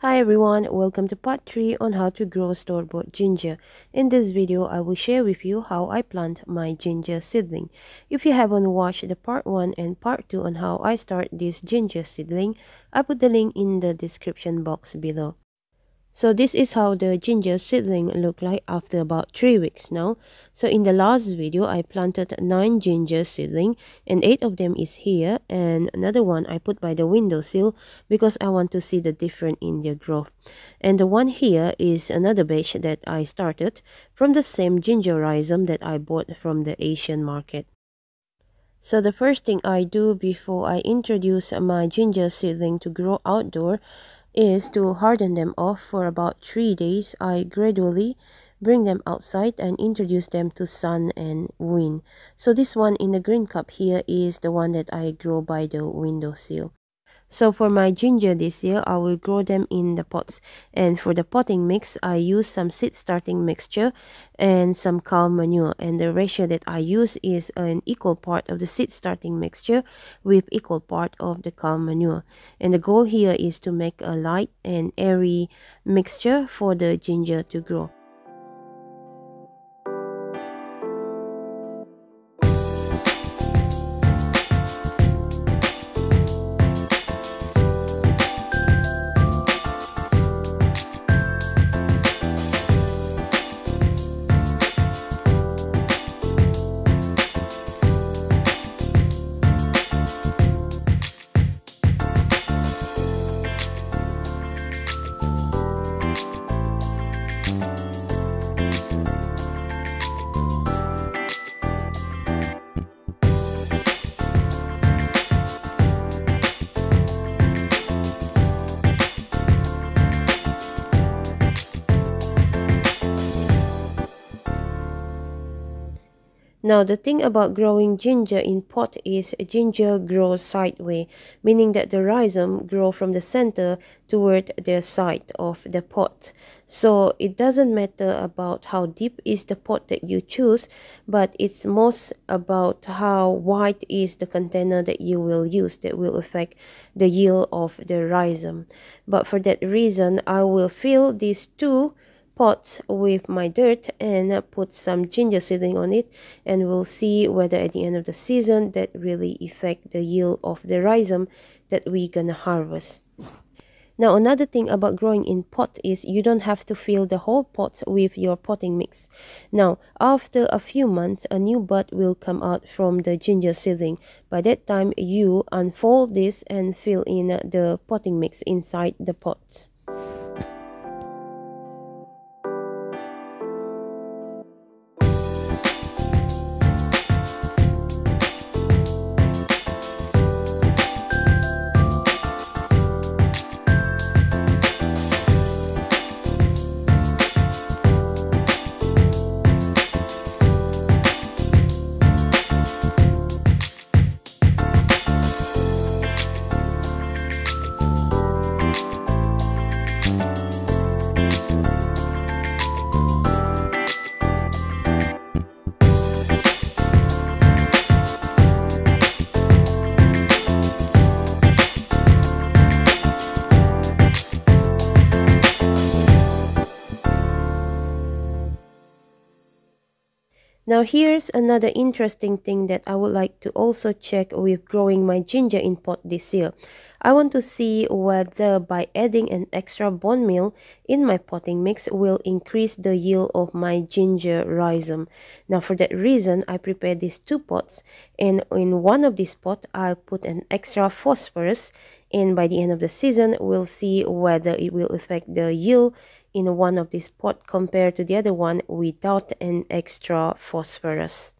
Hi everyone, welcome to part 3 on how to grow store-bought ginger. In this video, I will share with you how I plant my ginger seedling. If you haven't watched the part 1 and part 2 on how I start this ginger seedling, I put the link in the description box below. So this is how the ginger seedling look like after about 3 weeks now. So in the last video, I planted 9 ginger seedling and 8 of them is here, and another one I put by the windowsill because I want to see the difference in their growth. And the one here is another batch that I started from the same ginger rhizome that I bought from the Asian market. So the first thing I do before I introduce my ginger seedling to grow outdoor is to harden them off for about 3 days. I gradually bring them outside and introduce them to sun and wind. So this one in the green cup here is the one that I grow by the windowsill. So for my ginger this year, I will grow them in the pots. And for the potting mix, I use some seed starting mixture and some cow manure. And the ratio that I use is an equal part of the seed starting mixture with equal part of the cow manure. And the goal here is to make a light and airy mixture for the ginger to grow. Now, the thing about growing ginger in pot is ginger grows sideways, meaning that the rhizome grow from the center toward the side of the pot. So it doesn't matter about how deep is the pot that you choose, but it's most about how wide is the container that you will use that will affect the yield of the rhizome. But for that reason, I will fill these two pots with my dirt and put some ginger seedling on it, and we'll see whether at the end of the season that really affect the yield of the rhizome that we're gonna harvest. Now, another thing about growing in pot is you don't have to fill the whole pot with your potting mix. Now, after a few months, a new bud will come out from the ginger seedling. By that time, you unfold this and fill in the potting mix inside the pots. Now here's another interesting thing that I would like to also check with growing my ginger in pot this year. I want to see whether by adding an extra bone meal in my potting mix will increase the yield of my ginger rhizome. Now for that reason, I prepared these two pots, and in one of these pots, I'll put an extra phosphorus, and by the end of the season, we'll see whether it will affect the yield in one of these pots compared to the other one without an extra phosphorus.